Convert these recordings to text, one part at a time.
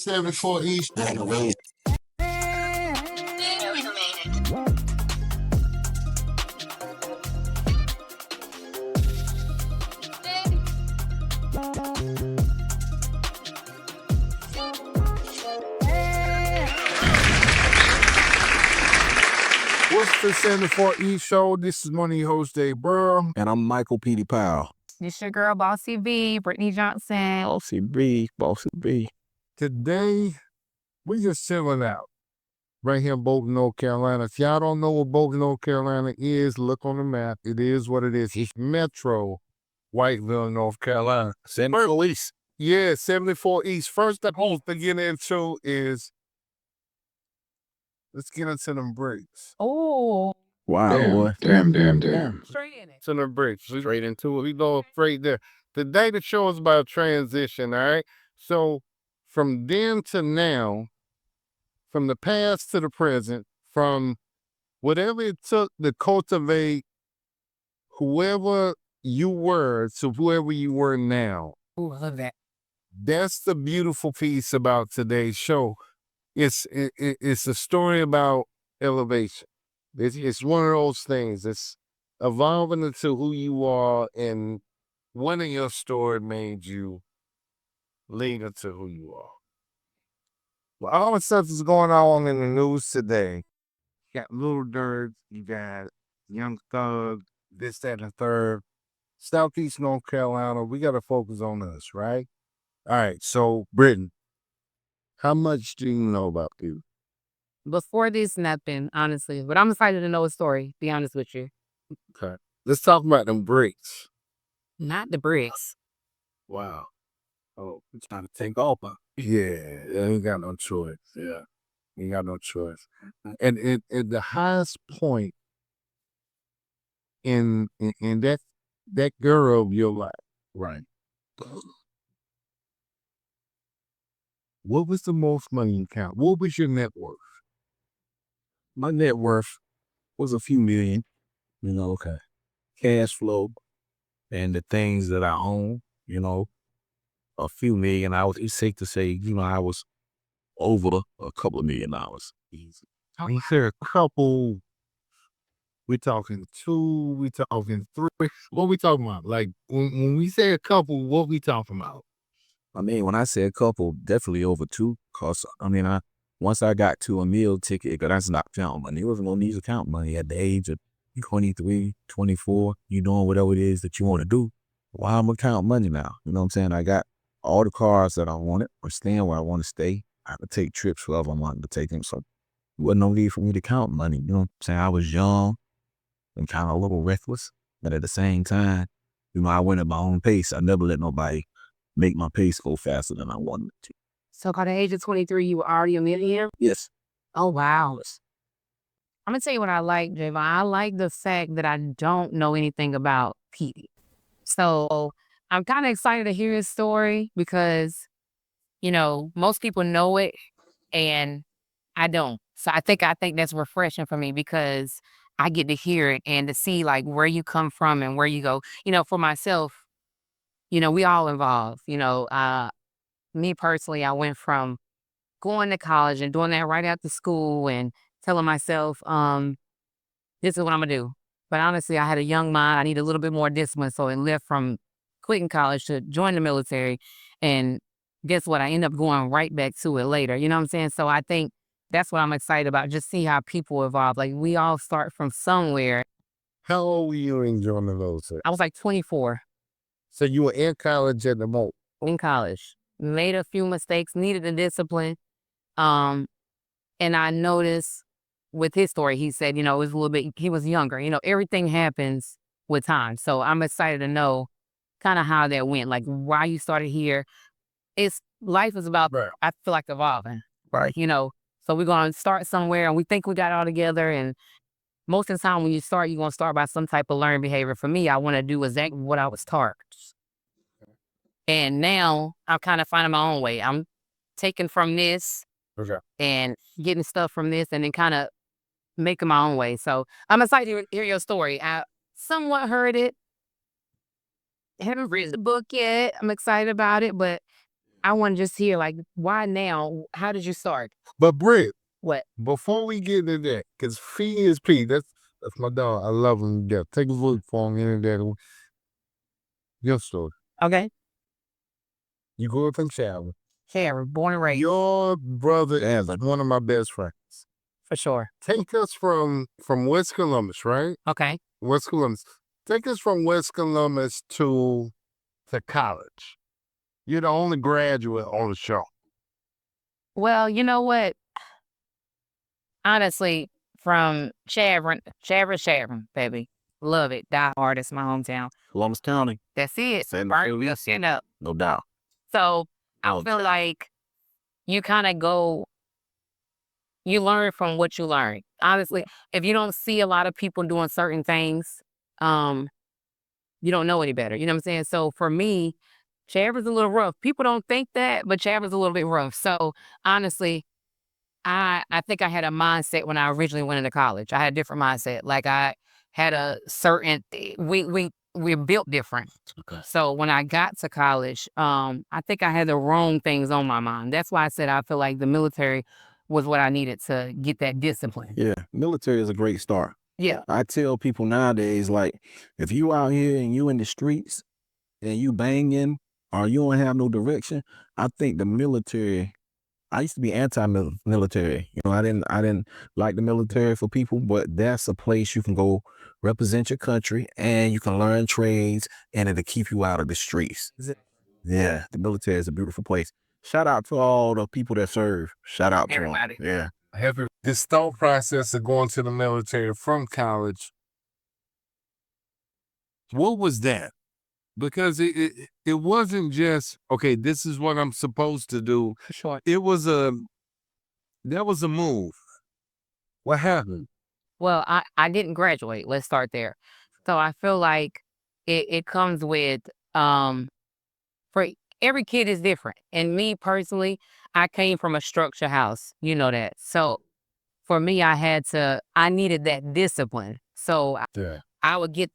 74 East. What's the 74 East show? This is one of your hosts, J-Boro. And I'm Michael Petey Powell. This your girl, Bossy B, Brittany Johnson. Bossy B. Today, we just chilling out right here in Bolton, North Carolina. If y'all don't know what Bolton, North Carolina is, look on the map. It is what it is. It's Metro Whiteville, North Carolina. 74 East. Yeah, 74 East. First thing I want to get into is, let's get into them breaks. Oh. Wow, boy. Damn. Straight in it. To the breaks. Straight into it. We go straight there. Today the show is about transition, all right? So from then to now, from the past to the present, from whatever it took to cultivate whoever you were to whoever you were now. Ooh, I love that. That's the beautiful piece about today's show. It's a story about elevation. It's one of those things. It's evolving into who you are, and when in your story made you lead into who you are. Well, all the stuff that's going on in the news today. You got Little Dirt, you got Young Thug, this, that, and the third. Southeast North Carolina, we got to focus on us, right? All right, so Brittany, how much do you know about people? Before this, nothing, honestly. But I'm excited to know a story, be honest with you. Okay. Let's talk about them bricks. Not the bricks. Wow. Oh, it's trying to take off, huh? Yeah, you ain't got no choice. Yeah. You ain't got no choice. And at the highest point in that girl of your life, right? What was the most money you count? What was your net worth? My net worth was a few million, Okay. cash flow, and the things that I own, a few million. It's safe to say, I was over a couple of $1 million. Easy. We say a couple. We talking two. We talking three. What we talking about? Like when we say a couple, what we talking about? I mean, when I say a couple, definitely over two. Cause once I got to a meal ticket, cause that's not count money. It wasn't gonna need to count money at the age of 23, 24. You doing whatever it is that you want to do. Why I'm gonna count money now? You know what I'm saying? I got all the cars that I wanted, or staying where I want to stay. I could take trips wherever I wanted to take them. So it wasn't no need for me to count money. You know what I'm saying? I was young and kind of a little reckless, but at the same time, I went at my own pace. I never let nobody make my pace go faster than I wanted it to. So by the age of 23, you were already a millionaire? Yes. Oh, wow. I'm going to tell you what I like, Javon. I like the fact that I don't know anything about Petey. So I'm kind of excited to hear his story because, most people know it and I don't. So I think that's refreshing for me because I get to hear it and to see like where you come from and where you go. For myself, we all involved. Me personally, I went from going to college and doing that right after school and telling myself, this is what I'm gonna do. But honestly, I had a young mind. I need a little bit more discipline. So it left from quitting college to join the military. And guess what? I end up going right back to it later. You know what I'm saying? So I think that's what I'm excited about. Just see how people evolve. Like we all start from somewhere. How old were you when you joined the military? I was like 24. So you were in college at the moment? In college. Made a few mistakes, needed the discipline. And I noticed with his story, he said, it was a little bit, he was younger. Everything happens with time. So I'm excited to know kind of how that went, like why you started here. Life is about, right. I feel like evolving. Right. So we're going to start somewhere and we think we got it all together. And most of the time when you start, you're going to start by some type of learned behavior. For me, I want to do exactly what I was taught. And now I'm kind of finding my own way. I'm taking from this and getting stuff from this and then kind of making my own way. So I'm excited to hear your story. I somewhat heard it. I haven't read the book yet. I'm excited about it, but I want to just hear, like, why now? How did you start? But Britt, What? before we get into that, because Fee is P, that's my dog. I love him to death. Take a look for him into that. Your story. Okay. You grew up in Chandler. Sharon, born and raised. Your brother is one of my best friends. For sure. Take us from West Columbus, right? Okay. West Columbus. Take us from West Columbus to college. You're the only graduate on the show. Well, you know what? Honestly, from Chadron, baby. Love it. Die hard. It's my hometown. Columbus County. That's it. Same Burn your shit up. No doubt. So I feel like you kind of you learn from what you learn. Honestly, if you don't see a lot of people doing certain things, you don't know any better. You know what I'm saying? So for me, Chandler's a little rough. People don't think that, but Chandler's a little bit rough. So honestly, I think I had a mindset when I originally went into college. I had a different mindset. Like I had a certain we're built different. Okay. So when I got to college, I think I had the wrong things on my mind. That's why I said I feel like the military was what I needed to get that discipline. Yeah, military is a great start. Yeah. I tell people nowadays, like, if you out here and you in the streets and you banging or you don't have no direction, I think the military. I used to be anti-military. You know, I didn't like the military for people, but that's a place you can go represent your country and you can learn trades and it'll keep you out of the streets. Yeah, the military is a beautiful place. Shout out to all the people that serve. Shout out to Everybody. them. Yeah. This thought process of going to the military from college, what was that? Because it wasn't just, okay, this is what I'm supposed to do. For sure. That was a move. What happened? Well, I didn't graduate. Let's start there. So I feel like it comes with for every kid is different. And me personally, I came from a structure house. You know that. So for me, I needed that discipline. So I would get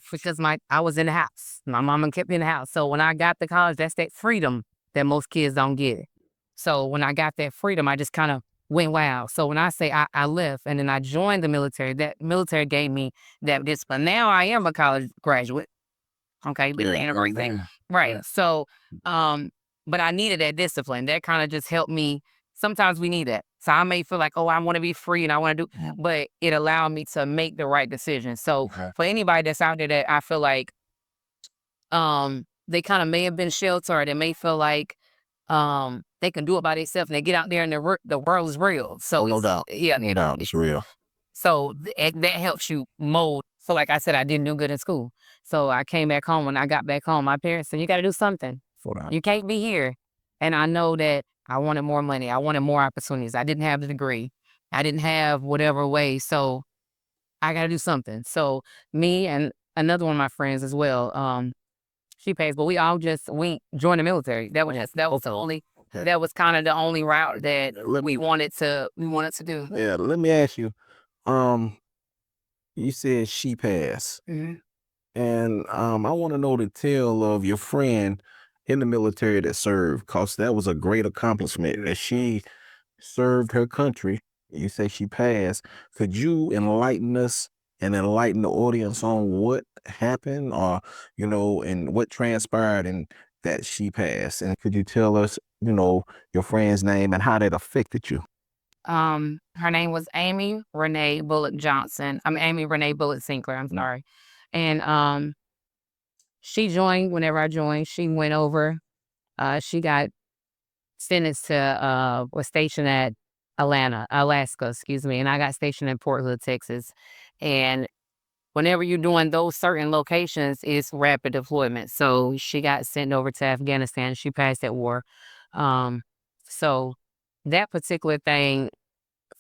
because I was in the house. My mama kept me in the house. So when I got to college, that's that freedom that most kids don't get. So when I got that freedom, I just kind of went wild. So when I say I left and then I joined the military, that military gave me that discipline. Now I am a college graduate. Okay, and everything. Right. So but I needed that discipline. That kind of just helped me. Sometimes we need that. So I may feel like, oh, I want to be free and I want to do, but it allowed me to make the right decision. So for anybody that's out there that I feel like they kind of may have been sheltered, they may feel like they can do it by themselves and they get out there and the world is real. So No doubt. Yeah. No doubt. It's real. So that helps you mold. So like I said, I didn't do good in school. So I came back home. When I got back home, my parents said, you got to do something. You can't be here. And I know that I wanted more money. I wanted more opportunities. I didn't have the degree. I didn't have whatever way. So I got to do something. So me and another one of my friends as well, she pays, but we joined the military. That was the only, that was kind of the only route that we wanted to do. Yeah, let me ask you. You said she passed. Mm-hmm. And I want to know the tale of your friend in the military that served, because that was a great accomplishment that she served her country. You say she passed. Could you enlighten us and enlighten the audience on what happened or, and what transpired and that she passed? And could you tell us, your friend's name and how that affected you? Her name was Amy Renee Bullock Johnson. Amy Renee Bullock Sinclair. I'm sorry. And she joined whenever I joined. She went over. She got sentenced to was stationed at Alaska, excuse me, and I got stationed in Port Hood, Texas. And whenever you're doing those certain locations, it's rapid deployment. So she got sent over to Afghanistan. She passed that war. So that particular thing,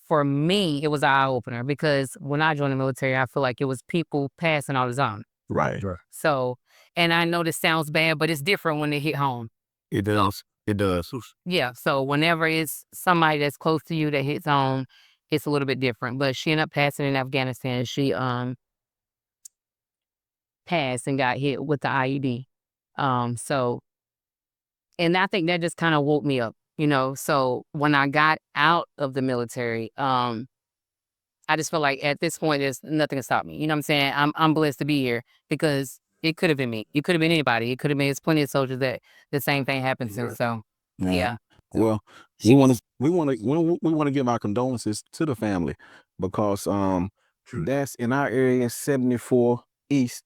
for me, it was an eye-opener because when I joined the military, I feel like it was people passing all the time. Right. So, and I know this sounds bad, but it's different when they hit home. It does. It does. Yeah. So whenever it's somebody that's close to you that hits home, it's a little bit different. But she ended up passing in Afghanistan. She passed and got hit with the IED. So And I think that just kind of woke me up, you know. So when I got out of the military, I just feel like at this point there's nothing to stop me. You know what I'm saying? I'm blessed to be here because it could have been me. It could have been anybody. It could have been there's plenty of soldiers that the same thing happened to. So Yeah. yeah. Well, we want to give our condolences to the family because that's in our area 74 East.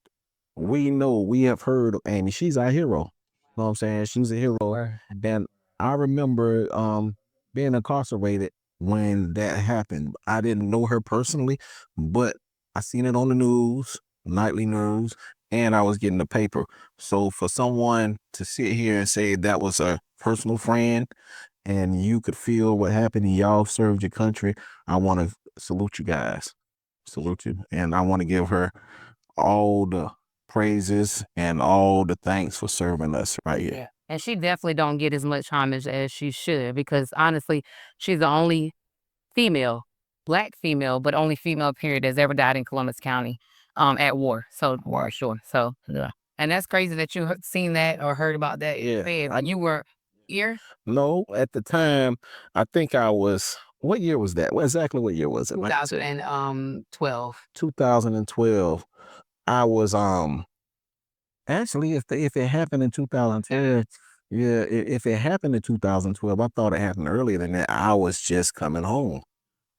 We have heard of Amy. She's our hero. You know what I'm saying? She's a hero. And I remember being incarcerated when that happened. I didn't know her personally, but I seen it on the news, nightly news, and I was getting the paper. So for someone to sit here and say that was a personal friend and you could feel what happened and y'all served your country, I want to salute you guys. Salute you. And I want to give her all the praises and all the thanks for serving us right here. Yeah. And she definitely don't get as much homage as she should because honestly, she's the only female, black female, but only female period that's ever died in Columbus County at war. So for sure. So yeah. And that's crazy that you seen that or heard about that. Yeah. You were here? No, at the time, I think I was, what year was that? Exactly what year was it? 2012. 2012. I was, actually, if it happened in 2010, yeah, if it happened in 2012, I thought it happened earlier than that. I was just coming home,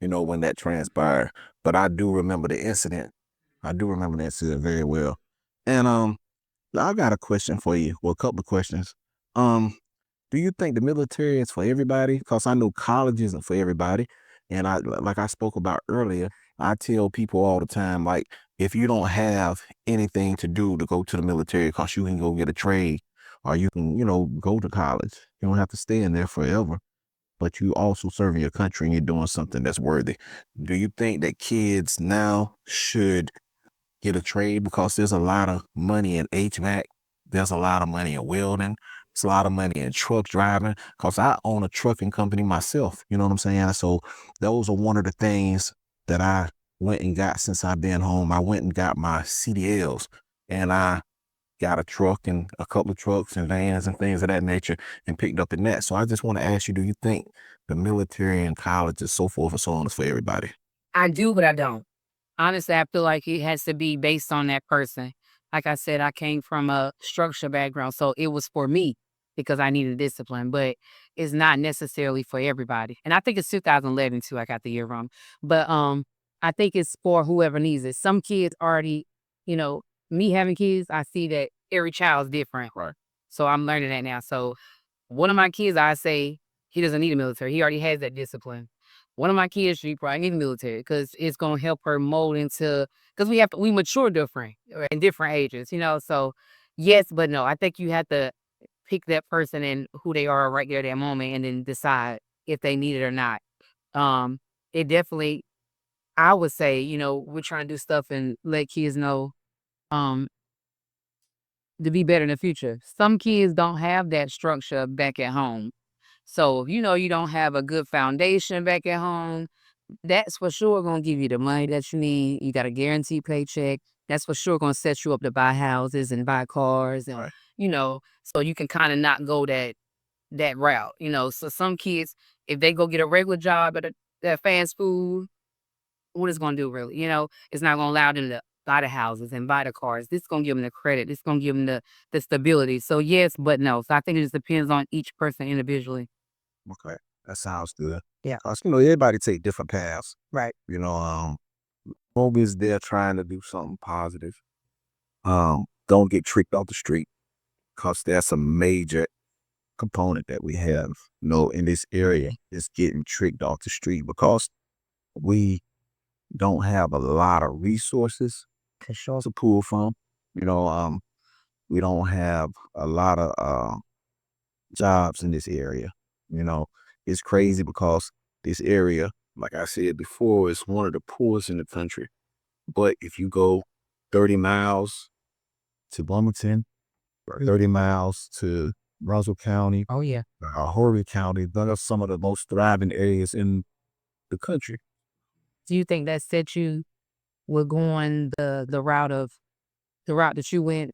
when that transpired. But I do remember the incident. I do remember the incident very well. And I got a question for you. Well, a couple of questions. Do you think the military is for everybody? Because I know college isn't for everybody. And like I spoke about earlier, I tell people all the time, like, if you don't have anything to do to go to the military, because you can go get a trade or you can, go to college. You don't have to stay in there forever, but you also serving your country and you're doing something that's worthy. Do you think that kids now should get a trade? Because there's a lot of money in HVAC. There's a lot of money in welding. There's a lot of money in truck driving. Because I own a trucking company myself. You know what I'm saying? So those are one of the things that I went and got since I've been home. I went and got my CDLs and I got a truck and a couple of trucks and vans and things of that nature and picked up in that. So I just want to ask you, do you think the military and college and so forth and so on is for everybody? I do, but I don't. Honestly, I feel like it has to be based on that person. Like I said, I came from a structure background, so it was for me because I needed discipline, but it's not necessarily for everybody. And I think it's 2011 too. I got the year wrong, but I think it's for whoever needs it. Some kids already, you know, me having kids, I see that every child's different. Right. So I'm learning that now. So one of my kids, I say he doesn't need a military. He already has that discipline. One of my kids, she probably need a military because it's gonna help her mold into because we mature different in different ages, you know. So yes, but no. I think you have to pick that person and who they are right there at that moment, and then decide if they need it or not. Um, it definitely, I would say, you know, we're trying to do stuff and let kids know, um, to be better in the future. Some kids don't have that structure back at home. So if you know you don't have a good foundation back at home, that's for sure gonna give you the money that you need. You got a guaranteed paycheck. That's for sure gonna set you up to buy houses and buy cars and Right. you know, so you can kind of not go that route, you know. So some kids, if they go get a regular job at fast food, what it's gonna do really? You know, it's not gonna allow them to buy the houses and buy the cars. This is gonna give them the credit. This is gonna give them the stability. So yes, but no. So I think it just depends on each person individually. Okay. That sounds good. Yeah. Cause everybody take different paths. Right. Always there trying to do something positive. Don't get tricked off the street. Cause that's a major component that we have, in this area is getting tricked off the street because we don't have a lot of resources to pull from. You know, we don't have a lot of jobs in this area. It's crazy because this area, like I said before, is one of the poorest in the country. But if you go 30 miles to Bloomington, or 30 miles to Russell County, Oh yeah. Horry County, those are some of the most thriving areas in the country. Do you think that set you with going the route that you went,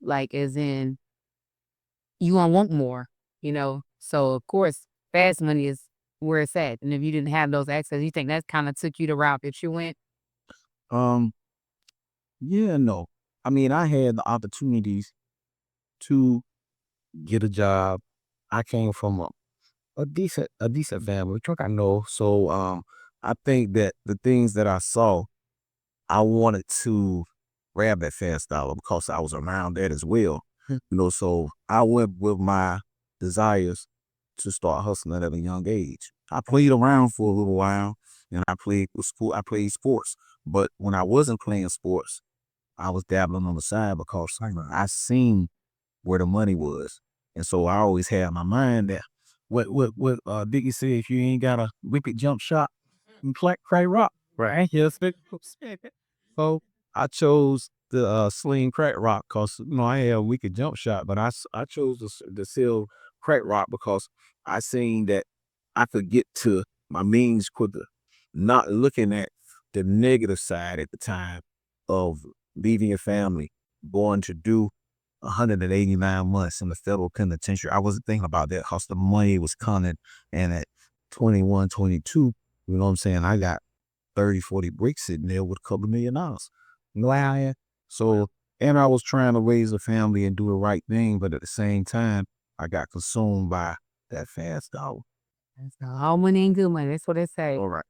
like as in you gonna want more, you know. So of course, fast money is where it's at. And if you didn't have those access, you think that kind of took you the route that you went? Um, yeah, no. I mean, I had the opportunities to get a job. I came from a decent family, which I know. So I think that the things that I saw, I wanted to grab that fast dollar because I was around that as well. So I went with my desires to start hustling at a young age. I played around for a little while and I played with school. I played sports, but when I wasn't playing sports, I was dabbling on the side because I seen where the money was. And so I always had my mind that what Biggie said, if you ain't got a wicked jump shot, you crack rock. Right. Yes. So I chose the sling crack rock because I had a wicked jump shot, but I chose the sell crack rock because I seen that I could get to my means quicker, not looking at the negative side at the time of leaving your family, going to do 189 months in the federal penitentiary. I wasn't thinking about that because the money was coming. And at 21, 22, you know what I'm saying? I got 30, 40 bricks sitting there with a couple $1 million. You know how I am? So, and I was trying to raise a family and do the right thing, but at the same time, I got consumed by that fast dollar. All money ain't good money. That's what they say. All right.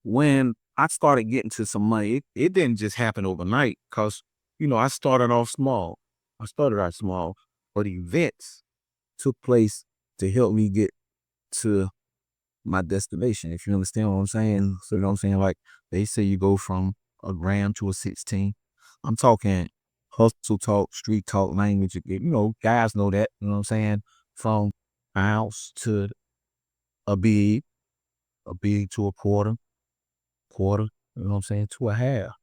When I started getting to some money, it didn't just happen overnight because, I started off small. But events took place to help me get to my destination, if you understand what I'm saying. So, you know what I'm saying? Like they say you go from a gram to a 16. I'm talking hustle talk, street talk language. Guys know that, you know what I'm saying? From a ounce to a big, to a quarter, you know what I'm saying, to a half.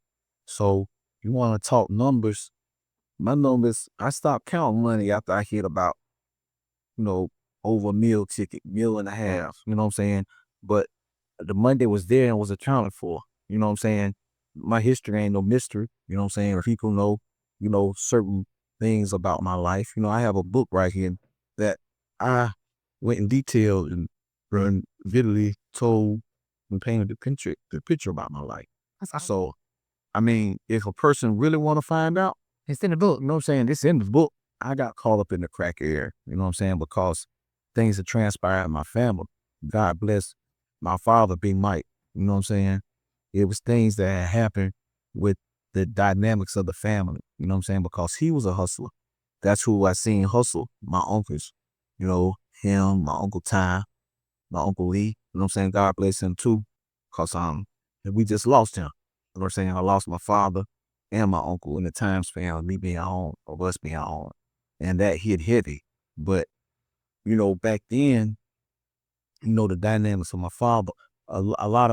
So you want to talk numbers, my numbers, I stopped counting money after I hit about, over a meal ticket, meal and a half, you know what I'm saying? But the money that was there and was accounted for, you know what I'm saying? My history ain't no mystery, you know what I'm saying? People know, certain things about my life. I have a book right here that I went in detail and vividly told and painted the picture about my life. So, I mean, if a person really want to find out, It's in the book. you know what I'm saying? It's in the book. I got caught up in the crack area, you know what I'm saying? Because things that transpired in my family. God bless my father, Big Mike, you know what I'm saying? It was things that had happened with the dynamics of the family, you know what I'm saying? Because he was a hustler. That's who I seen hustle. My uncles, him, my Uncle Ty, my Uncle Lee, you know what I'm saying? God bless him too. Because we just lost him. You know what I'm saying? I lost my father and my uncle in the time span of me being on, of us being on. And that hit heavy. But, back then, the dynamics of my father, a lot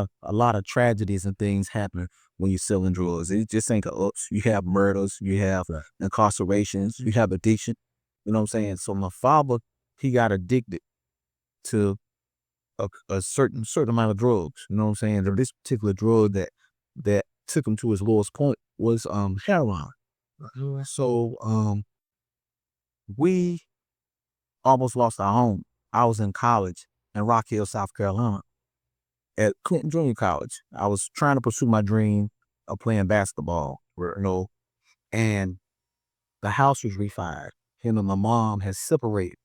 of tragedies and things happen when you're selling drugs. It just ain't the ups. You have murders, you have incarcerations, you have addiction. You know what I'm saying? So my father, he got addicted to a certain amount of drugs. You know what I'm saying? This particular drug that took him to his lowest point was heroin. So we almost lost our home. I was in college in Rock Hill, South Carolina, at Clinton Junior College. I was trying to pursue my dream of playing basketball, and the house was refied. Him and my mom had separated.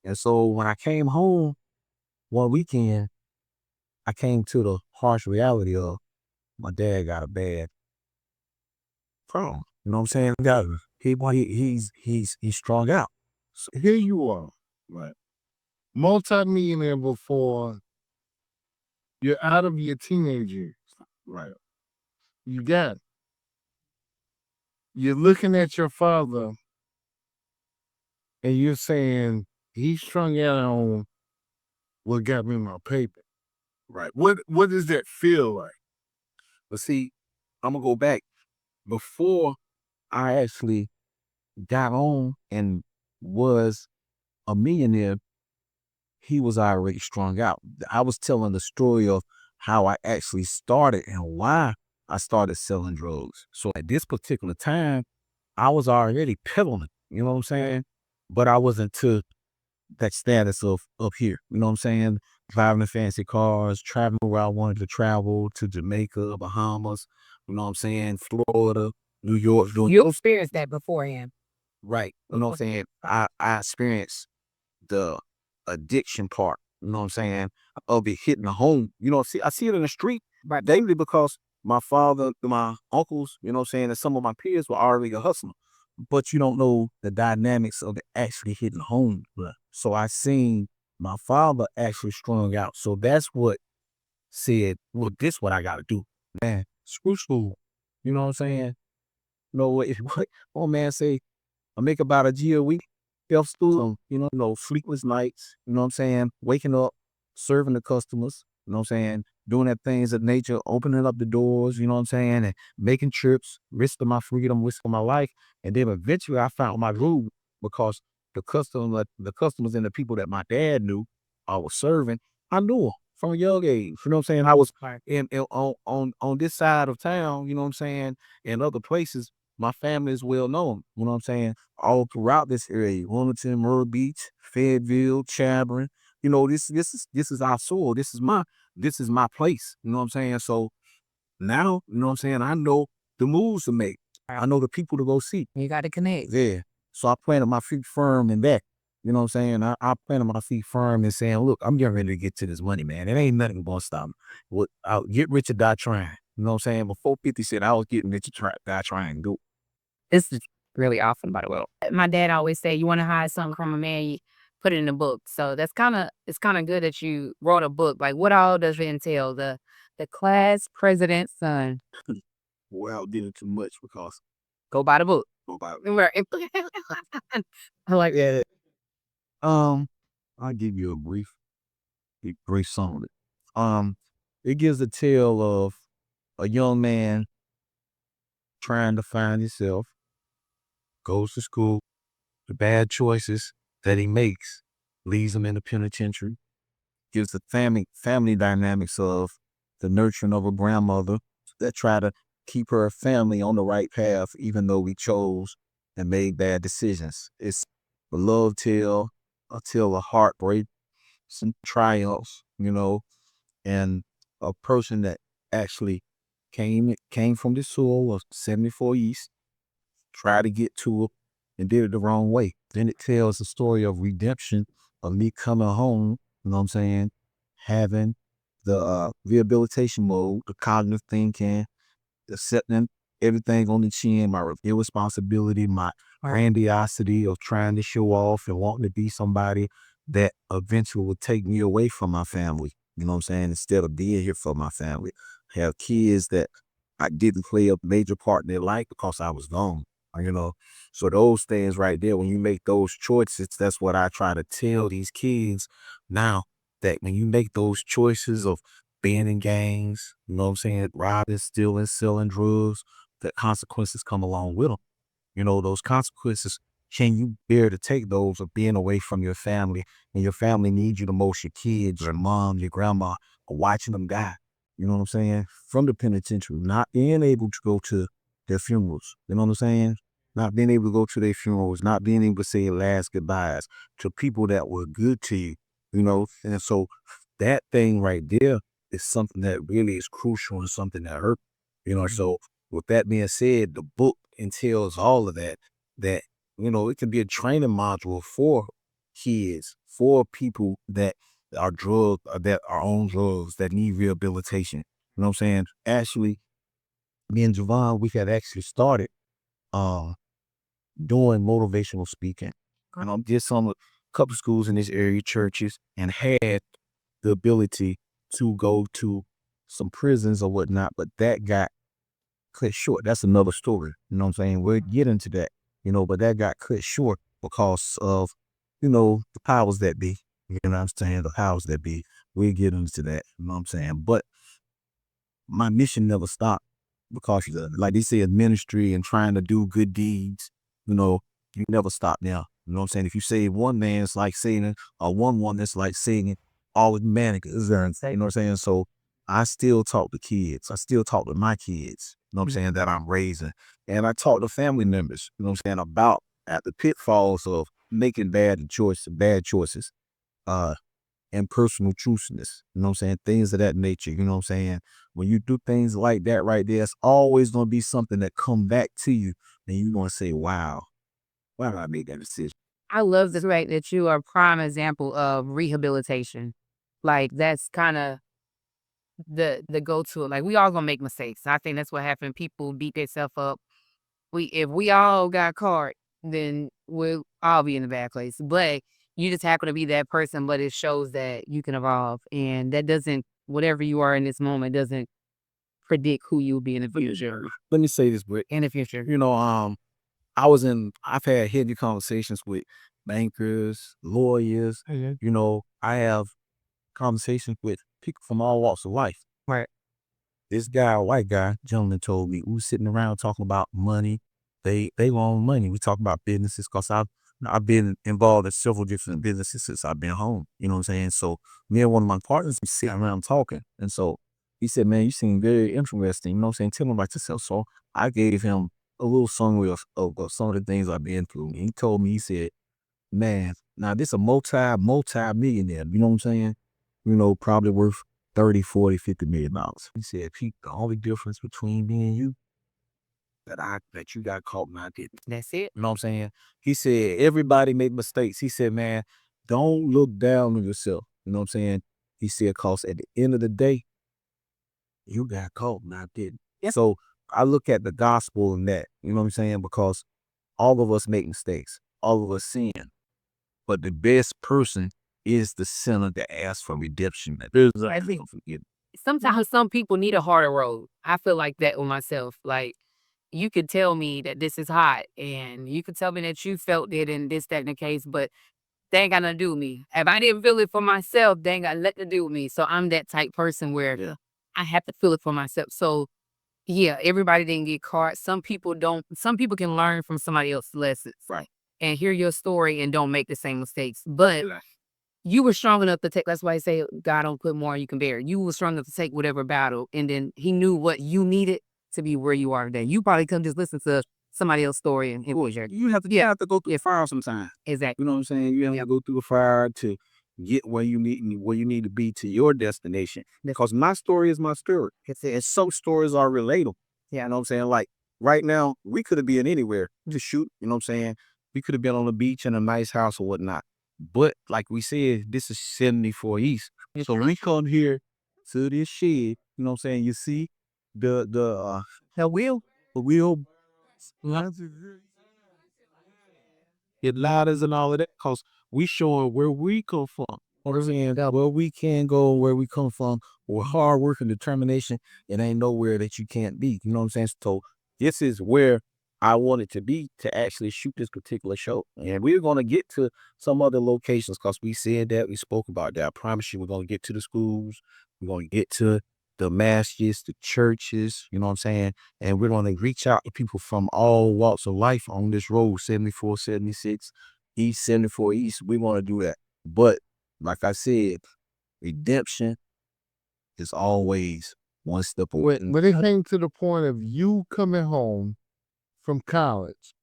And so when I came home one weekend, I came to the harsh reality of my dad got a bad problem. You know what I'm saying? He's strung out. So here you are, right? Multi-millionaire before you're out of your teenage years, right? You got it. You're looking at your father and you're saying he strung out on what got me my paper. Right. What does that feel like? But see, I'm gonna go back before I actually got on and was a millionaire. He was already strung out. I was telling the story of how I actually started and why I started selling drugs. So at this particular time, I was already peddling. You know what I'm saying? but I wasn't to that status of up here. You know what I'm saying? Driving the fancy cars, traveling where I wanted to travel to Jamaica, Bahamas, you know what I'm saying? Florida, New York, doing You experienced that beforehand. right. You know what I'm saying? I experienced the addiction part, you know what I'm saying, of it hitting the home. You know, I see it in the street daily because my father, my uncles, you know what I'm saying, and some of my peers were already a hustler. But you don't know the dynamics of it actually hitting home. So I seen my father actually strung out. So that's what said, well, this what I gotta do. Man, screw school. You know what I'm saying? You know what what old man say, I make about a G a week, self school, sleepless nights, you know what I'm saying? Waking up, serving the customers, you know what I'm saying? Doing that things of nature, opening up the doors, you know what I'm saying? And making trips, risking my freedom, risking my life. And then eventually I found my groove because the customers and the people that my dad knew I was serving, I knew them from a young age. You know what I'm saying? I was on this side of town, you know what I'm saying, and other places. My family is well known, you know what I'm saying, all throughout this area, Wilmington, Myrtle Beach, Fayetteville, Chadron. You know, this is our soil. This is my place. You know what I'm saying? So now, you know what I'm saying, I know the moves to make. I know the people to go see. You got to connect. Yeah. So I planted my feet firm in that. You know what I'm saying? I planted my feet firm and saying, look, I'm getting ready to get to this money, man. It ain't nothing gonna stop me. I'll get rich or die trying. You know what I'm saying? Before 50 said I was getting rich or die trying. Go. This is really awesome, by the way. My dad always said, you want to hide something from a man, you put it in a book. So it's kind of good that you wrote a book. Like, what all does it entail? The class president's son. Well, did it too much because Go buy the book. nobody. Right. I like that. I'll give you a brief summary. It gives a tale of a young man trying to find himself, goes to school, the bad choices that he makes leaves him in the penitentiary. Gives the family dynamics of the nurturing of a grandmother that try to keep her family on the right path, even though we chose and made bad decisions. It's a love tale, a tale of heartbreak, some triumphs, and a person that actually came from the soil of 74 East, tried to get to it and did it the wrong way. Then it tells the story of redemption, of me coming home, you know what I'm saying, having the rehabilitation mode, the cognitive thinking, accepting everything on the chin, my irresponsibility, my grandiosity of trying to show off and wanting to be somebody that eventually will take me away from my family. You know what I'm saying? Instead of being here for my family. Have kids that I didn't play a major part in their life because I was gone. You know, so those things right there, when you make those choices, that's what I try to tell these kids now, that when you make those choices of being in gangs, you know what I'm saying, robbing, stealing, selling drugs, the consequences come along with them. Those consequences, can you bear to take those of being away from your family, and your family needs you the most, your kids, your mom, your grandma, are watching them die, you know what I'm saying, from the penitentiary, not being able to go to their funerals, you know what I'm saying, not being able to go to their funerals, not being able to say last goodbyes to people that were good to you, and so that thing right there is something that really is crucial and something that hurt, so with that being said, the book entails all of that, it can be a training module for kids, for people that are drugged, or that are on drugs, that need rehabilitation. You know what I'm saying? Actually, me and Javon, we had actually started doing motivational speaking. And I did a couple schools in this area, churches, and had the ability to go to some prisons or whatnot, but that got cut short. That's another story. You know what I'm saying? We'll get into that, but that got cut short because of, the powers that be. You know what I'm saying? The powers that be. We'll get into that. You know what I'm saying? But my mission never stopped because, like they say, ministry and trying to do good deeds, you never stop now. You know what I'm saying? If you save one man, it's like saving, or one woman, it's like saving all of humanity. You know what I'm saying? So I still talk to kids. I still talk to my kids, you know what I'm saying, that I'm raising. And I talk to family members, you know what I'm saying, about at the pitfalls of making bad choices, and personal truthfulness. You know what I'm saying? Things of that nature. You know what I'm saying? When you do things like that right there, it's always gonna be something that come back to you, and you're gonna say, "Wow, why did I make that decision?" I love the fact that you are a prime example of rehabilitation. Like that's kind of the go to. Like we all gonna make mistakes. I think that's what happened. People beat themselves up. If we all got caught, then we'll all be in a bad place. But you just happen to be that person. But it shows that you can evolve, and that doesn't whatever you are in this moment doesn't predict who you'll be in the future. Let me say this, Britt. In the future, You know, I've had heavy conversations with bankers, lawyers. Mhm. You know, I have conversations with people from all walks of life. Right. This guy, a white guy, gentleman told me we were sitting around talking about money. They want money. We talk about businesses because I've been involved in several different businesses since I've been home. You know what I'm saying? So me and one of my partners we sitting around talking, and so he said, "Man, you seem very interesting." You know what I'm saying? Tell me about yourself. So I gave him a little summary of some of the things I've been through. And he told me, he said, "Man, now this a multi millionaire. You know what I'm saying? You know, probably worth 30, 40, $50 million. He said, Pete, the only difference between me and you that you got caught and I didn't." That's it. You know what I'm saying? He said, everybody make mistakes. He said, man, don't look down on yourself. You know what I'm saying? He said, cause at the end of the day, you got caught and I didn't. Yep. So I look at the gospel in that, you know what I'm saying? Because all of us make mistakes. All of us sin. But the best person is the sinner that asks for redemption. I think sometimes some people need a harder road. I feel like that with myself. Like you could tell me that this is hot, and you could tell me that you felt it, and this, that, and the case, but they ain't got nothing to do with me. If I didn't feel it for myself, they ain't got nothing to do with me. So I'm that type person where I have to feel it for myself. So yeah, everybody didn't get caught. Some people don't. Some people can learn from somebody else's lessons, Right. and hear your story and don't make the same mistakes. But you were strong enough to take. That's why I say God don't put more on you can bear. You were strong enough to take whatever battle, and then He knew what you needed to be where you are today. You probably couldn't just listen to somebody else's story and it was your You have to go through a fire sometimes. exactly. You know what I'm saying? You have to go through a fire to get where you need to be to your destination. Because my story is my story. And some stories are relatable. Yeah. You know what I'm saying? Like right now, we could have been anywhere to shoot. You know what I'm saying? We could have been on the beach in a nice house or whatnot. But like we said, this is 74 East. So we come here to this shed. You know what I'm saying? You see the wheel, it ladders and all of that, because we showing where we come from. You know what I'm saying? Where we can go, where we come from, with hard work and determination, it ain't nowhere that you can't be. You know what I'm saying? So this is where I wanted to be to actually shoot this particular show. And we're gonna get to some other locations because we said that, we spoke about that. I promise you we're gonna get to the schools, we're gonna get to the masjids, the churches, you know what I'm saying? And we're going to reach out to people from all walks of life on this road, 74, 76, East, 74 East. We want to do that. But like I said, redemption is always one step away. But it came to the point of you coming home from college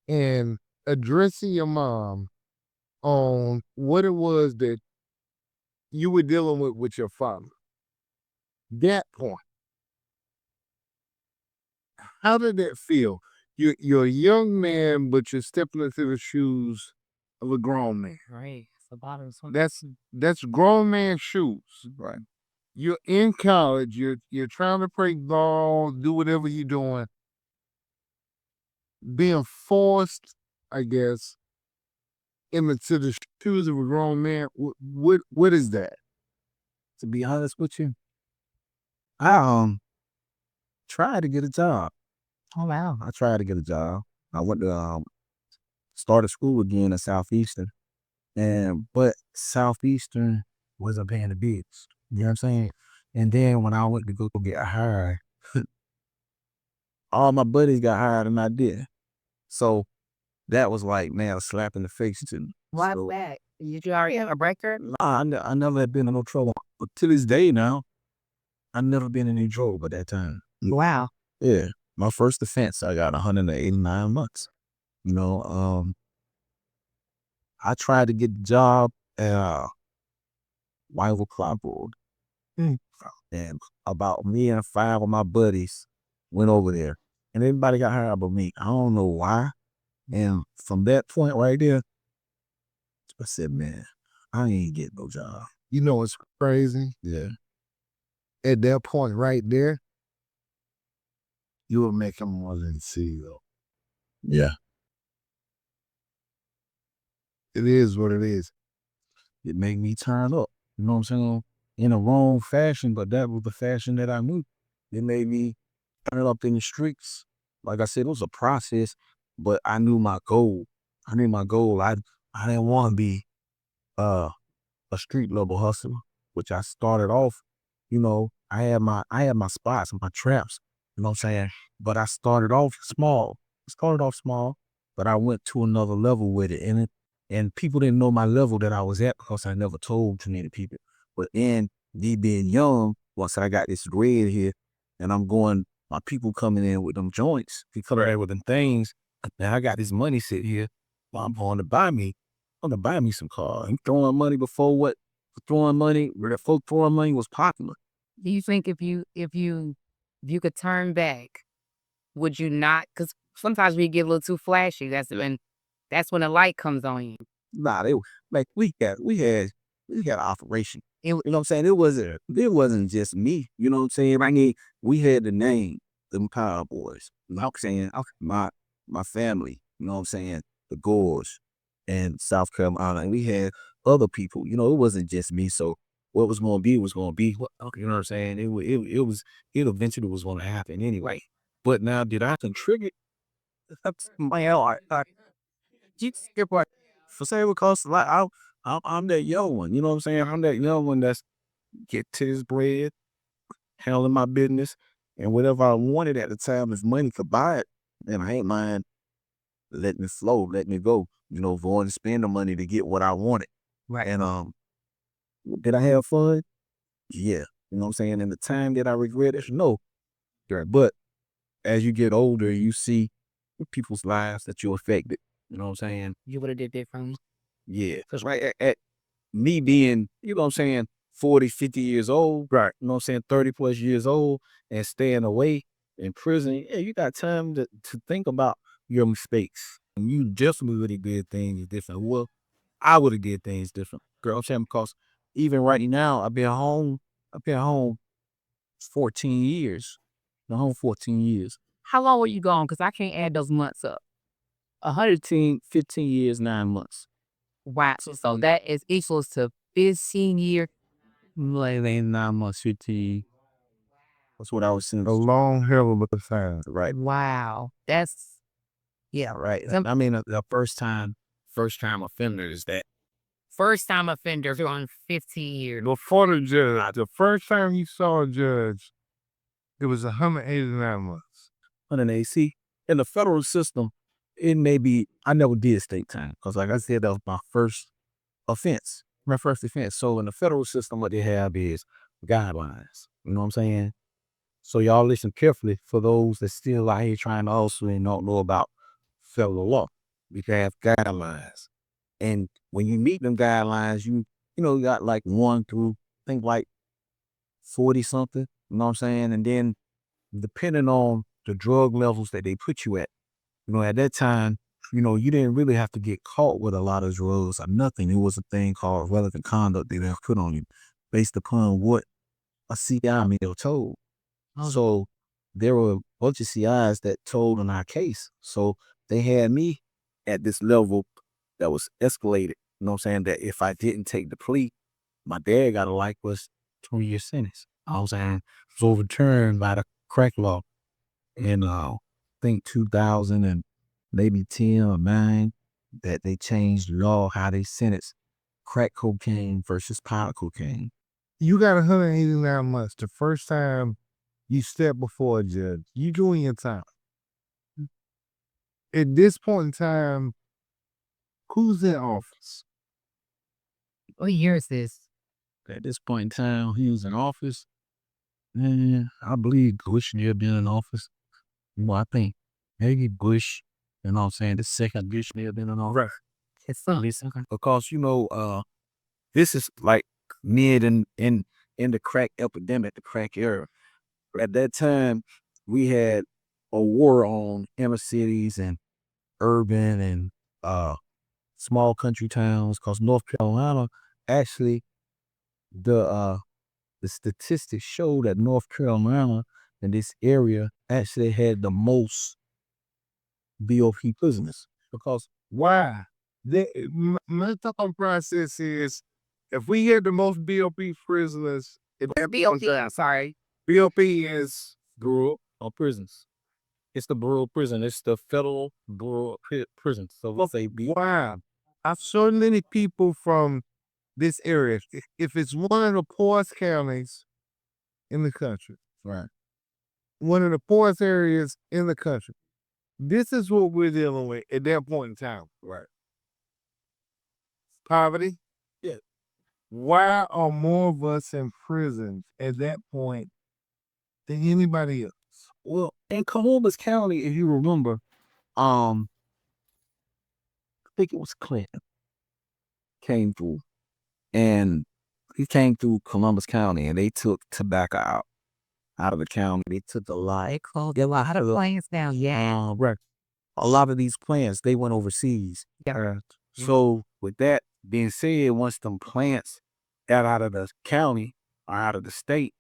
and addressing your mom on what it was that you were dealing with your father. That point. How did that feel? You're a young man, but you're stepping into the shoes of a grown man. Right. It's the bottom. That's grown man shoes. Right. You're in college. You're trying to play ball, do whatever you're doing. Being forced, I guess, into the shoes of a grown man. What is that? To be honest with you, I tried to get a job. Oh wow. I tried to get a job. I went to started school again at Southeastern. But Southeastern wasn't paying the bills. You know what I'm saying? And then when I went to go get hired, all my buddies got hired and I didn't. So that was like, man, a slap in the face to me. Why So, that? Did you already have a breaker? I never had been in no trouble. But to this day now, I never been in any trouble at that time. Wow. Yeah. My first offense, I got 189 months. You know, I tried to get the job at Rival Clockboard. And about me and 5 of my buddies went over there. And everybody got hired but me. I don't know why. And from that point right there, I said, man, I ain't getting no job. You know what's crazy? Yeah. At that point right there, you were making more than CEO. Yeah. It is what it is. It made me turn up. You know what I'm saying? In a wrong fashion, but that was the fashion that I knew. It made me turn up in the streets. Like I said, it was a process, but I knew my goal. I knew my goal. I didn't want to be a street level hustler, which I started off, I had my spots and my traps, you know what I'm saying? But I started off small. But I went to another level with it. And people didn't know my level that I was at because I never told too many people. But then me being young, once I got this bread here and my people coming in with them joints, they coming in with them things, and I got this money sit here, well, I'm going to buy me some car. I'm throwing money before throwing money was popular. Do you think if you could turn back, would you not? Because sometimes we get a little too flashy. That's when the light comes on you. Nah, like we had operation. You know what I'm saying? It wasn't just me. You know what I'm saying? We had the name, them Power Boys. You know what I'm saying? My family, you know what I'm saying? The Gores and South Carolina. And we had other people. It wasn't just me. So what was gonna be was gonna be. You know what I'm saying? It eventually was gonna happen anyway. But now did I contribute? That's my hell. You skip what for say because like I'm that young one, you know what I'm saying? I'm that young one that's get to this bread, handling my business, and whatever I wanted at the time, if money could buy it, then I ain't mind letting it flow, letting it go, going to spend the money to get what I wanted. Right. And did I have fun? Yeah. You know what I'm saying? And the time that I regret it, no. But as you get older, you see people's lives that you affected. You know what I'm saying? You would have did different. Yeah. Because right at me being, 40, 50 years old, right? You know what I'm saying? 30 plus years old and staying away in prison. Yeah, you got time to think about your mistakes. And you definitely would have did things different. Well, I would have did things different. Girl, I'm saying because even right now, I've been home 14 years. Been home 14 years. How long were you gone? Because I can't add those months up. 15 years, 9 months. Wow. So that is equals to 15 years. Like 9 months, 15. That's what I was saying. A long hell of a time. Right. Wow. Yeah. Right. I mean, the first time offenders that. First time offenders on 15 years. Before the judge, the first time you saw a judge, it was 189 months. 180. In the federal system, it may be, I never did state time because like I said, that was my first offense. So in the federal system, what they have is guidelines. You know what I'm saying? So y'all listen carefully for those that still out here trying to hustle and don't know about federal law. We can have guidelines. And when you meet them guidelines, you got like 1 through, I think like 40 something, you know what I'm saying? And then depending on the drug levels that they put you at, at that time, you didn't really have to get caught with a lot of drugs or nothing. It was a thing called relevant conduct they have put on you based upon what a CI may have told. So there were a bunch of CIs that told on our case. So they had me at this level that was escalated. You know what I'm saying? That if I didn't take the plea, my dad got a life was 20-year sentence. I was saying it was overturned by the crack law in I think 2000 and maybe 10 or 9 that they changed the law how they sentenced crack cocaine versus powder cocaine. You got 189 months. The first time you step before a judge, you doing your time. At this point in time, who's in office? What year is this? At this point in time, he was in office. And I believe Bush may have been in office. I think maybe Bush, you know what I'm saying, the second Bush may have been in office. It's okay. because this is like mid in the crack epidemic, the crack era. At that time, we had a war on inner cities and urban and small country towns. Cause North Carolina, actually, the statistics show that North Carolina and this area actually had the most BOP prisoners. Because Why? My thought process is if we had the most BOP prisoners, Sorry. BOP is bureau of prisons, it's the bureau of prison. It's the federal bureau of prison. So let's say why? I've so many people from this area. If it's one of the poorest counties in the country, right. one of the poorest areas in the country, this is what we're dealing with at that point in time. Right. Poverty. Yeah. Why are more of us in prison at that point than anybody else? Well, in Columbus County, if you remember, I think it was Clinton came through, and he came through Columbus County, and they took tobacco out of the county. They took a lot. Get a lot of plans down. Yeah. Right. A lot of these plants, they went overseas. Yeah. So with that being said, once them plants got out of the county or out of the state,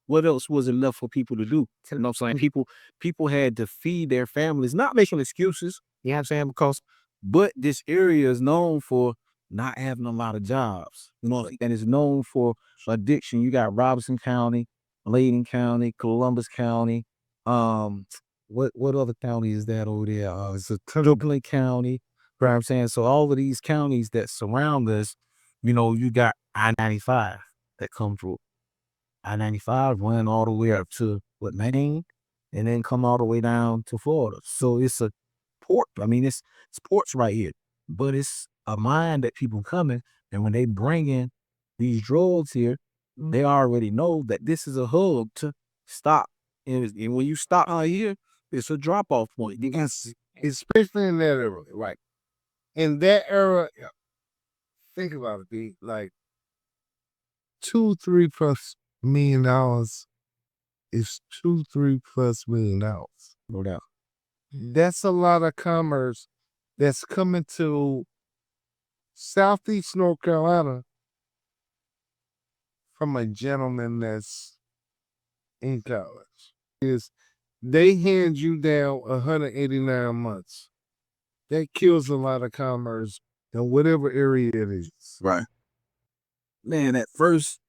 what else was it left for people to do? You know what I'm saying? People had to feed their families, not making excuses, you know what I'm saying? But this area is known for not having a lot of jobs, and it's known for addiction. You got Robeson County, Layton County, Columbus County, what other county is that over there? It's a Cleveland County, right? I'm saying, so all of these counties that surround us, you got I-95 that come through. I-95 went all the way up to Maine, and then come all the way down to Florida. So it's a port. I mean, it's ports right here, but it's a mine that people coming, and when they bring in these drugs here, they already know that this is a hub to stop. And when you stop out here, it's a drop off point. Especially in that era, right? In that era, think about it, B, like $2-3+ million is $2-3+ million. No doubt. That's a lot of commerce that's coming to Southeast North Carolina from a gentleman that's in college. They hand you down 189 months. That kills a lot of commerce in whatever area it is. Right. Man, at first,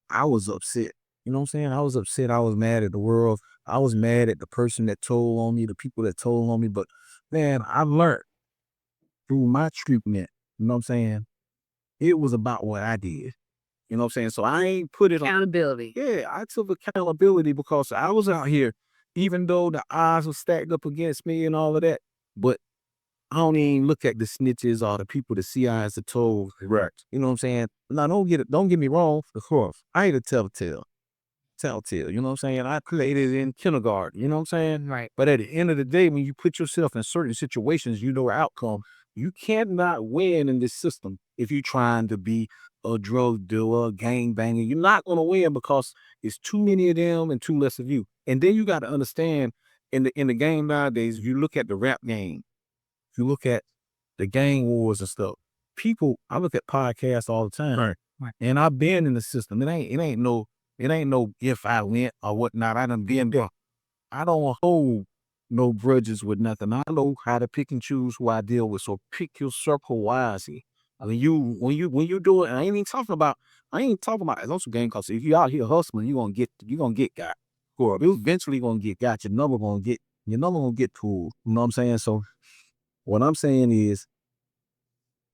I was upset. You know what I'm saying? I was upset. I was mad at the world. I was mad at the person that told on me, the people that told on me. But man, I learned through my treatment, you know what I'm saying? It was about what I did. You know what I'm saying? So I ain't put it on. Accountability. Yeah, I took accountability because I was out here, even though the odds were stacked up against me and all of that. But I don't even look at the snitches or the people, the CIs that told. Right. You know what I'm saying? Now don't get me wrong, of course. I ain't a telltale. You know what I'm saying? I played it in kindergarten, you know what I'm saying? Right. But at the end of the day, when you put yourself in certain situations, you know the outcome. You cannot win in this system if you're trying to be a drug dealer, a gang banger. You're not gonna win because it's too many of them and too less of you. And then you got to understand in the game nowadays, if you look at the rap game, if you look at the gang wars and stuff, I look at podcasts all the time. Right. And I've been in the system. It ain't no if I went or whatnot. I done been there. I don't hold no grudges with nothing. I know how to pick and choose who I deal with. So pick your circle wisely. When you do it, I ain't talking about it's also game, because if you out here hustling, you gonna get got. Or you eventually gonna get got. Your number gonna get pulled. You know what I'm saying? So what I'm saying is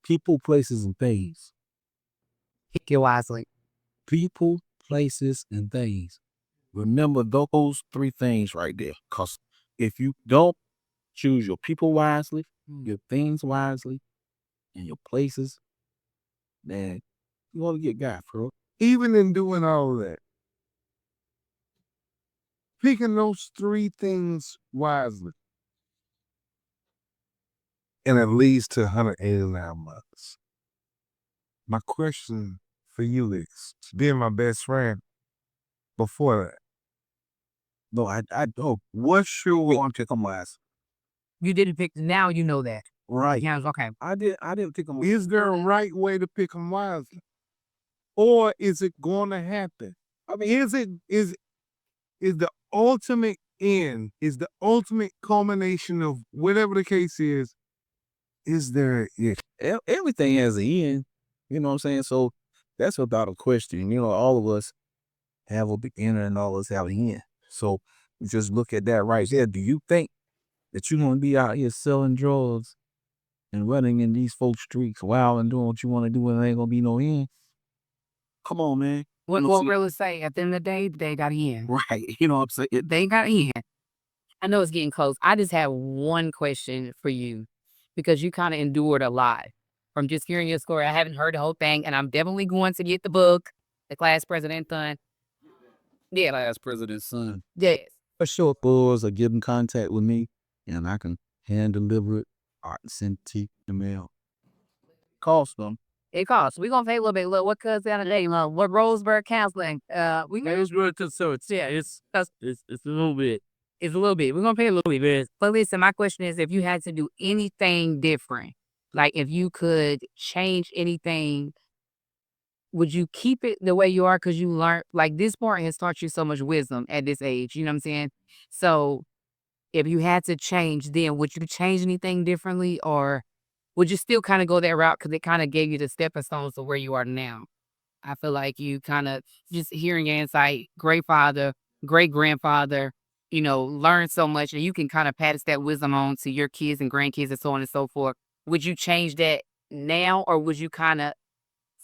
people, places, and things. Pick it wisely. People, places, and things. Remember those three things right there. Because if you don't choose your people wisely, your things wisely, and your places, man, you want to get got, bro. Even in doing all of that, picking those three things wisely and it leads to 189 months. My question for you is, being my best friend before that, No, I don't. What's your one pick on last? You didn't pick. Now you know that. Right. Yeah. Okay. I didn't pick them. is there a right way to pick them wisely? Or is it going to happen? I mean, is the ultimate end, is the ultimate culmination of whatever the case is there Everything has an end. You know what I'm saying? So that's without a question. You know, all of us have a beginning and all of us have an end. So just look at that right there. Do you think that you're gonna be out here selling drugs and running in these folks' streets wild and doing what you want to do and there ain't gonna be no end? Come on, man. What You know what I'm really say at the end of the day, they got in. saying? Right. You know what I'm saying? They got in. I know it's getting close. I just have one question for you because you kind of endured a lot from just hearing your story. I haven't heard the whole thing, and I'm definitely going to get the book, The Class President's Son. Yeah, Class president's son. yes. For sure, boys are get in contact with me and I can hand deliver it or send it to you in the mail. Cost them. It costs. We're gonna pay a little bit. Look, what comes out of the what Roseburg counseling? We It's good to so it's it's a little bit. It's a little bit. We're gonna pay a little bit. But listen, my question is, if you had to do anything different, like if you could change anything, would you keep it the way you are? Because you learned, like this part has taught you so much wisdom at this age. You know what I'm saying? So if you had to change, then would you change anything differently, or would you still kind of go that route because it kind of gave you the stepping stones to where you are now? I feel like you kind of just hearing your insight, great father, great grandfather, learn so much, and you can kind of pass that wisdom on to your kids and grandkids and so on and so forth. Would you change that now, or would you kind of?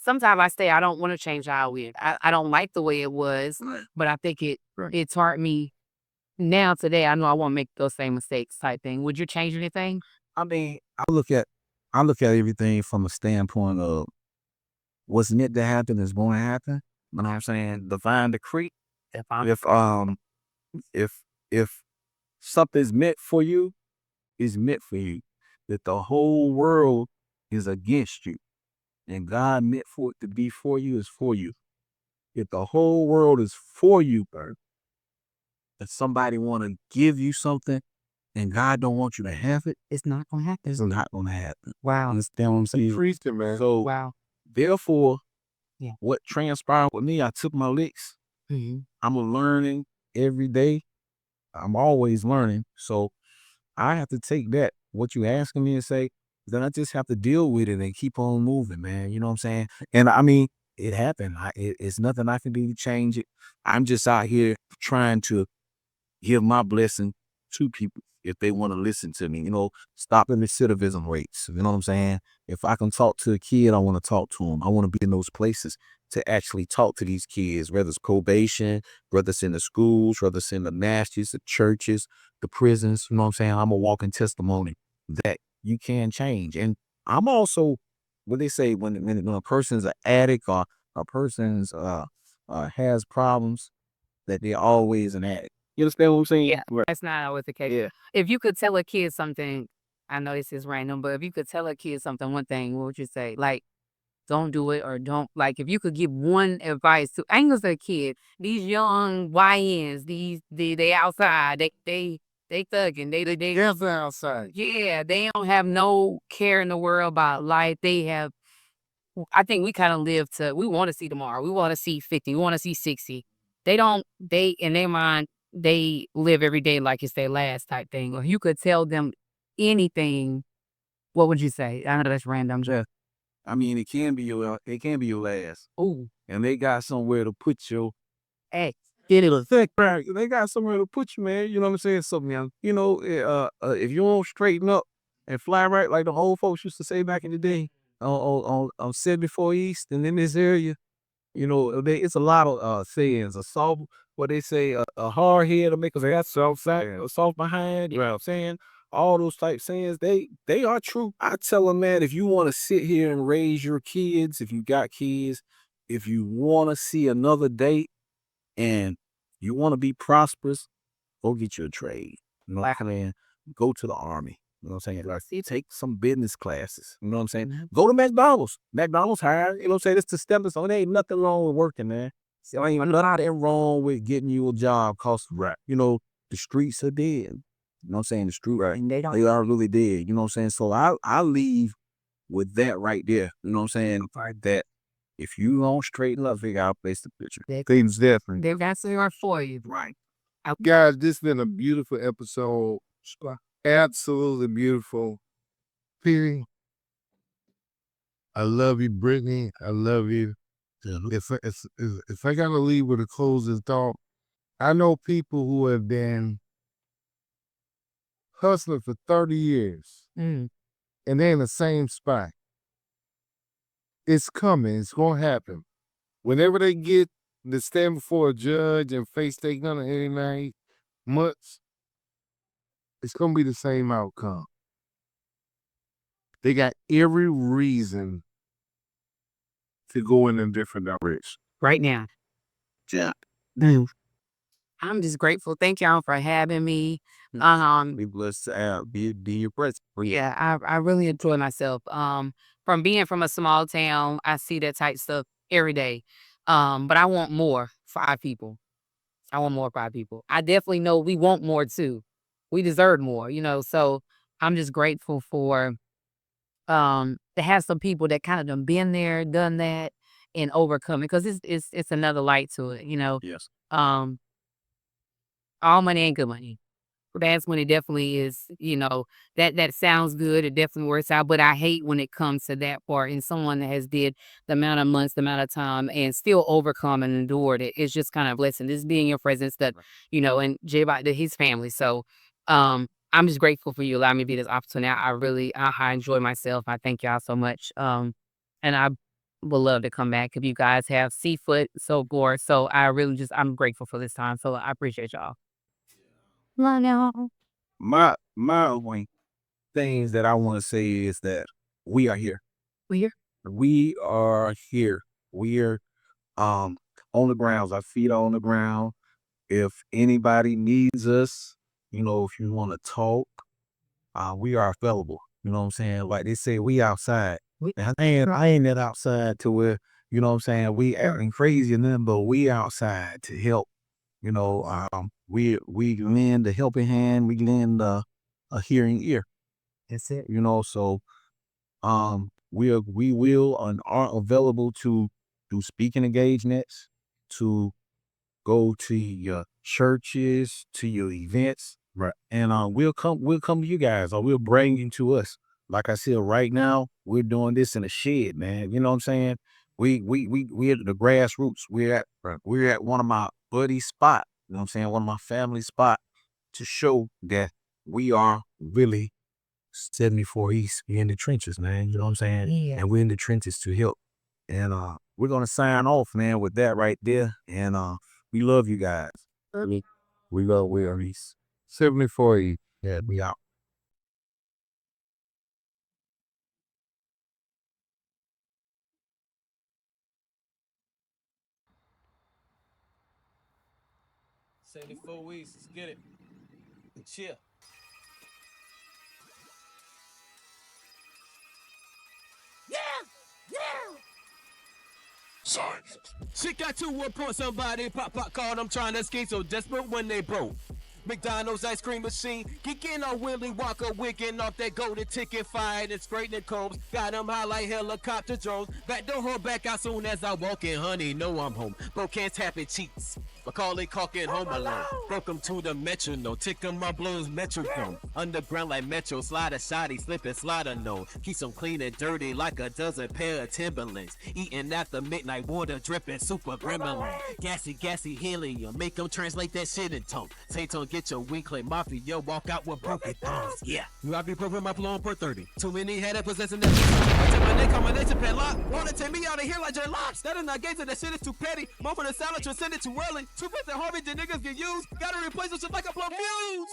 Sometimes I say I don't want to change how I live. I don't like the way it was, but I think it taught me now today. I know I won't make those same mistakes type thing. Would you change anything? I mean, I look at everything from a standpoint of what's meant to happen is going to happen. You know what I'm saying? Divine decree. If if if something's meant for you, it's meant for you. That the whole world is against you. And God meant for it to be for you is for you. If the whole world is for you, bro, if somebody want to give you something and God don't want you to have it, It's not gonna happen. it's not going to happen. Wow. Understand what I'm saying? preaching, man? So Wow. therefore, Yeah. what transpired with me, I took my licks. Mm-hmm. I'm learning every day. I'm always learning. So I have to take that, what you asking me to say, then I just have to deal with it and keep on moving, man. You know what I'm saying? And I mean, it happened. It's nothing I can do to change it. I'm just out here trying to give my blessing to people if they want to listen to me, stopping recidivism rates. You know what I'm saying? If I can talk to a kid, I want to talk to them. I want to be in those places to actually talk to these kids, whether it's probation, whether it's in the schools, whether it's in the nasties, the churches, the prisons. You know what I'm saying? I'm a walking testimony that you can change. And I'm also, what they say, when a person's an addict or a person's has problems, that they're always an addict. You understand what I'm saying? Yeah, that's not always the case. Yeah. If you could tell a kid something, I know this is random, but if you could tell a kid something, one thing, what would you say? Like, don't do it, or don't, like, if you could give one advice to, I ain't gonna say a kid, these young YNs, they outside, they thugging, they Yes, outside. yeah, they don't have no care in the world about life. I think we kind of we want to see tomorrow. We want to see 50. We want to see 60. In their mind, they live every day like it's their last type thing. Or if you could tell them anything, what would you say? I know that's random. Just, I mean, it can be your last. Ooh, And they got somewhere to put your hey, right. They got somewhere to put you, man. You know what I'm saying? Something young. If you don't straighten up and fly right like the old folks used to say back in the day on 74 East and in this area, it's a lot of sayings. What they say, a hard head will make a soft side, a soft behind. You know what I'm saying? All those type sayings, they are true. I tell them, man, if you want to sit here and raise your kids, if you got kids, if you want to see another day and you want to be prosperous, go get you a trade. Man, go to the army. You know what I'm saying? Like, take some business classes. You know what I'm saying? Go to McDonald's. McDonald's hire. You know what I'm saying? It's the stepping stone. There ain't nothing wrong with working, man. So ain't nothing wrong with getting you a job. Cause you know the streets are dead. You know what I'm saying? The street, right? And they are really dead. You know what I'm saying? So I leave with that right there. You know what I'm saying? Like that. If you don't straighten up, figure out a place to picture. Things different. They're answering for you. Right. Guys, this has been a beautiful episode. Absolutely beautiful. Petey, I love you, Brittany. I love you. If I gotta leave with a closing thought, I know people who have been hustling for 30 years and they're in the same spot. It's coming. It's gonna happen. Whenever they get to stand before a judge and face their 189 months, it's gonna be the same outcome. They got every reason to go in a different direction. Right now. Yeah. I'm just grateful. Thank y'all for having me. Be blessed to be your presence. Yeah, I really enjoy myself. From being from a small town, I see that type stuff every day. But I want more for our people. I want more for our people. I definitely know we want more too. We deserve more, you know. So I'm just grateful for to have some people that kind of done been there, done that, and overcome it. Because it's another light to it, you know. Yes. All money ain't good money. Fast money definitely is, you know, that sounds good. It definitely works out. But I hate when it comes to that part. And someone that has did the amount of months, the amount of time, and still overcome and endured it. It's just kind of a blessing. This being your presence that, you know, and J-Boro, his family. So I'm just grateful for you allowing me to be this opportunity. I enjoy myself. I thank y'all so much. And I would love to come back if you guys have seafood, so forth. So I'm grateful for this time. So I appreciate y'all. Love y'all. My only things that I want to say is that we are here. We here? We are here. We are on the grounds. Our feet are on the ground. If anybody needs us, you know, if you want to talk, we are available. You know what I'm saying? Like they say, we outside. I ain't that outside to where, you know what I'm saying, we acting crazy and then, but we outside to help. You know, we lend a helping hand, we lend a hearing ear. That's it. You know, so we will and are available to do speaking engagements, to go to your churches, to your events, right? And we'll come to you guys, or we'll bring you to us. Like I said, right now we're doing this in a shed, man. You know what I'm saying? We at the grassroots. We're at one of my buddy's spot. You know what I'm saying? One of my family spot to show that we are really 74 East. We're in the trenches, man. You know what I'm saying? Yeah. And we're in the trenches to help. And we're gonna sign off, man, with that right there. And we love you guys. We love Will East. 74 East. Yeah, we out. East, let's get it. Chill. Sorry. Shit got to a point, somebody pop called. I'm trying to skate so desperate when they broke. McDonald's ice cream machine, kicking on Willie Walker, wigging off that golden ticket, fired and straightening combs. Got them high like helicopter drones. Back the whole back out soon as I walk in, honey. Know I'm home. Bro can't tap it cheeks. Macaulay Culkin home alone. Welcome to the metronome. Tick on my blues metronome. Underground like Metro, slider shoddy, slipping slider no. Keeps them clean and dirty like a dozen pair of Timberlands. Eating after midnight, water dripping, super gremlin. Gassy helium, make them translate that shit in tongue. Satan get your wing clay mafia, walk out with broken thumbs. Yeah, you be proving my flow on per 30. Too many had it possessing that. Combination padlock. Wanna take me out of here like dreadlocks. That is not gazing, that shit is too petty. More for the salad, you'll send it too early. Too much that Harvey, the niggas get used. Gotta replace them shit like a blow fuse.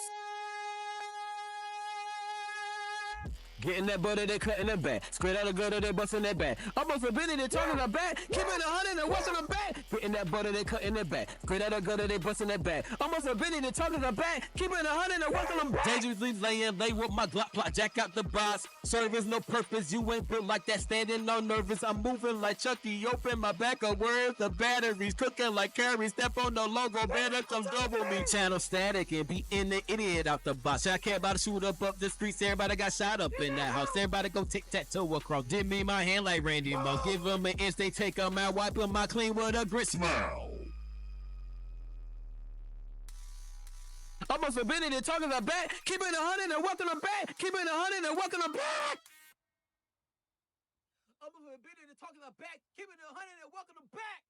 Getting that butter, they cutting them back. Spread out the gutter, they busting that back. Almost forbidden, they turning them back. Keeping 100 and washing them back. Getting Getting that butter, they cutting it back. Great out of gutter, they busting that back. Almost a Benny, they talking the back. Keeping 100 and working them back. Dangerously laying lay with my Glock plot, jack out the box. Service no purpose, you ain't built like that. Standing on nervous, I'm moving like Chucky. Open my back of words, the batteries cooking like carries. Step on the logo, better comes double me. Channel static and beating the idiot out the box. I can't about to shoot up the streets. Everybody got shot up in that house. Everybody go tic-tac-toe across. Did me my hand like Randy Moss. Give them an inch, they take them out. Wipe them out clean with a grit smile. Almost a minute and talking about back. Keeping 100 and walking them back. Keeping 100 and walking them back. Almost a minute and talking about back. Keeping 100 and walking them back.